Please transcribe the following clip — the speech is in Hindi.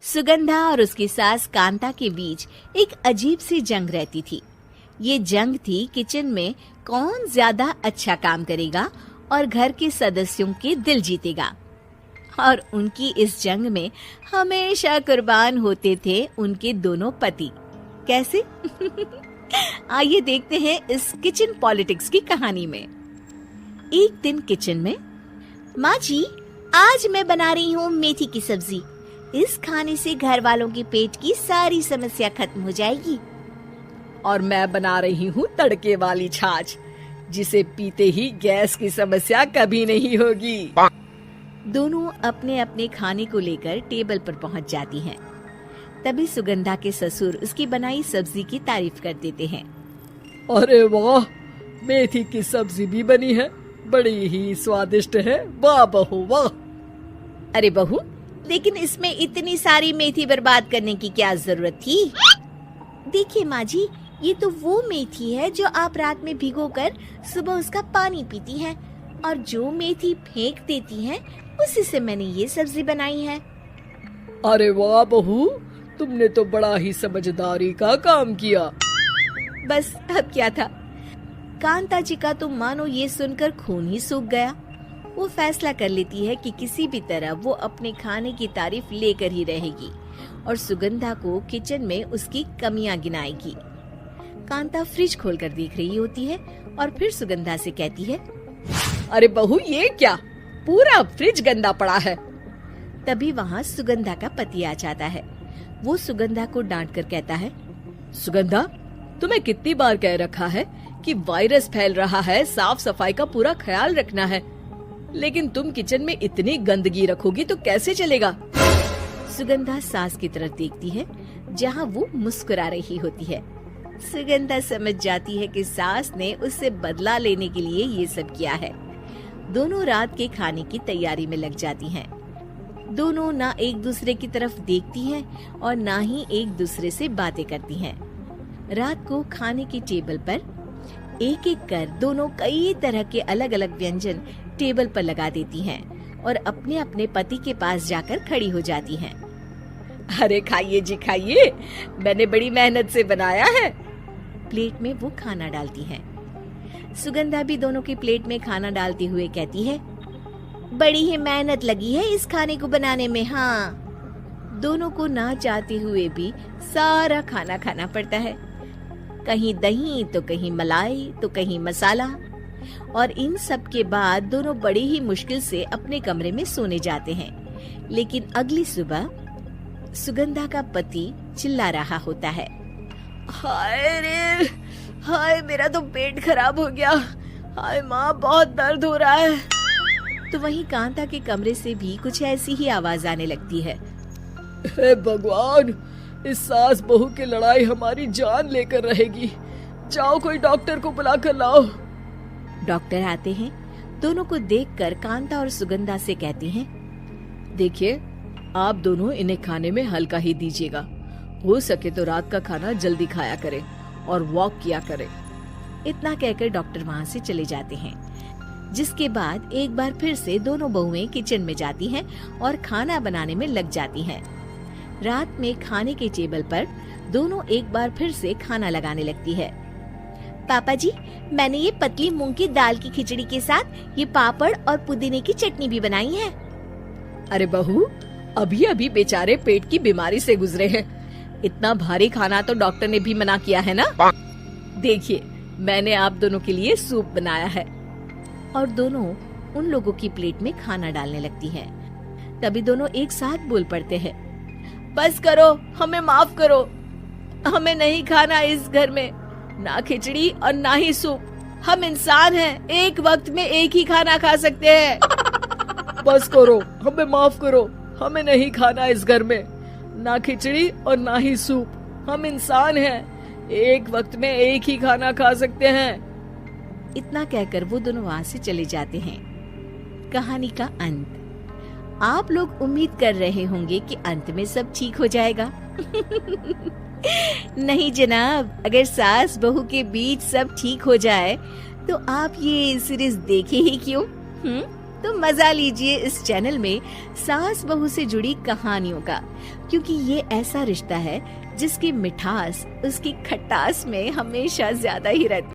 सुगंधा और उसकी सास कांता के बीच एक अजीब सी जंग रहती थी। ये जंग थी किचन में कौन ज्यादा अच्छा काम करेगा और घर के सदस्यों के दिल जीतेगा। और उनकी इस जंग में हमेशा कुर्बान होते थे उनके दोनों पति। कैसे? आइए देखते हैं इस किचन पॉलिटिक्स की कहानी में। एक दिन किचन में, माँ जी, आज मैं बना रही हूँ मेथी की सब्जी। इस खाने से घर वालों के पेट की सारी समस्या खत्म हो जाएगी। और मैं बना रही हूँ तड़के वाली छाछ, जिसे पीते ही गैस की समस्या कभी नहीं होगी। दोनों अपने अपने खाने को लेकर टेबल पर पहुँच जाती हैं। तभी सुगंधा के ससुर उसकी बनाई सब्जी की तारीफ कर देते हैं। अरे वाह, मेथी की सब्जी भी बनी है, बड़ी ही स्वादिष्ट है। वाह बहू वाह। अरे बहू, लेकिन इसमें इतनी सारी मेथी बर्बाद करने की क्या जरूरत थी? देखिए माँ जी, ये तो वो मेथी है जो आप रात में भिगोकर सुबह उसका पानी पीती हैं, और जो मेथी फेंक देती हैं, उसी से मैंने ये सब्जी बनाई है। अरे वाह बहू, तुमने तो बड़ा ही समझदारी का काम किया। बस अब क्या था, कांता जी का तो मानो ये सुनकर खून ही सूख गया। वो फैसला कर लेती है कि किसी भी तरह वो अपने खाने की तारीफ लेकर ही रहेगी और सुगंधा को किचन में उसकी कमियां गिनाएगी। कांता फ्रिज खोलकर देख रही होती है और फिर सुगंधा से कहती है, अरे बहू, ये क्या, पूरा फ्रिज गंदा पड़ा है। तभी वहाँ सुगंधा का पति आ जाता है। वो सुगंधा को डांट कर कहता है, सुगंधा, तुम्हें कितनी बार कह रखा है कि वायरस फैल रहा है, साफ सफाई का पूरा ख्याल रखना है, लेकिन तुम किचन में इतनी गंदगी रखोगी तो कैसे चलेगा। सुगंधा सास की तरफ देखती है, जहाँ वो मुस्कुरा रही होती है। सुगंधा समझ जाती है कि सास ने उससे बदला लेने के लिए ये सब किया है। दोनों रात के खाने की तैयारी में लग जाती हैं। दोनों ना एक दूसरे की तरफ देखती हैं और ना ही एक दूसरे से बातें करती हैं। रात को खाने के टेबल पर एक एक कर दोनों कई तरह के अलग अलग व्यंजन टेबल पर लगा देती हैं और अपने अपने पति के पास जाकर खड़ी हो जाती हैं। अरे खाइए जी खाइए, मैंने बड़ी मेहनत से बनाया है। प्लेट में वो खाना डालती हैं। सुगंधा भी दोनों की प्लेट में खाना डालते हुए कहती है, बड़ी ही मेहनत लगी है इस खाने को बनाने में। हाँ, दोनों को ना चाहते हुए भी सारा खाना खाना पड़ता है। कहीं दही तो कहीं मलाई तो कहीं मसाला। और इन सब के बाद दोनों बड़ी ही मुश्किल से अपने कमरे में सोने जाते हैं। लेकिन अगली सुबह सुगंधा का पति चिल्ला रहा होता है, हाय रे, हाय मेरा तो पेट खराब हो गया, हाय माँ बहुत दर्द हो रहा है। तो वहीं कांता के कमरे से भी कुछ ऐसी ही आवाज आने लगती है। हे भगवान, इस सास बहू की लड़ाई हमारी जान लेकर रहेगी। जाओ कोई डॉक्टर को बुला कर लाओ। डॉक्टर आते हैं। दोनों को देखकर कांता और सुगंधा से कहती हैं, देखिए, आप दोनों इन्हें खाने में हल्का ही दीजिएगा। हो सके तो रात का खाना जल्दी खाया करें और वॉक किया करें। इतना कहकर डॉक्टर वहाँ से चले जाते हैं। जिसके बाद एक बार फिर से दोनों बहुएं किचन में जाती हैं और खाना बनाने में लग जाती हैं। रात में खाने के टेबल पर दोनों एक बार फिर से खाना लगाने लगती है। पापा जी, मैंने ये पतली मूंग की दाल की खिचड़ी के साथ ये पापड़ और पुदीने की चटनी भी बनाई है। अरे बहू, अभी अभी बेचारे पेट की बीमारी से गुजरे हैं, इतना भारी खाना तो डॉक्टर ने भी मना किया है ना। देखिए, मैंने आप दोनों के लिए सूप बनाया है। और दोनों उन लोगों की प्लेट में खाना डालने लगती हैं। तभी दोनों एक साथ बोल पड़ते हैं, बस करो, हमें माफ करो, हमें नहीं खाना इस घर में, ना खिचड़ी और ना ही सूप। हम इंसान हैं, एक वक्त में एक ही खाना खा सकते हैं। बस करो, हमें माफ करो, हमें नहीं खाना इस घर में, ना खिचड़ी और ना ही सूप। हम इंसान हैं, एक वक्त में एक ही खाना खा सकते हैं। इतना कहकर वो दोनों वहाँ से चले जाते हैं। कहानी का अंत। आप लोग उम्मीद कर रहे होंगे कि अंत में सब ठीक हो जाएगा। नहीं जनाब, अगर सास बहू के बीच सब ठीक हो जाए तो आप ये सीरीज देखे ही क्यों? तो मजा लीजिए इस चैनल में सास बहू से जुड़ी कहानियों का, क्योंकि ये ऐसा रिश्ता है जिसकी मिठास उसकी खटास में हमेशा ज्यादा ही रहती है।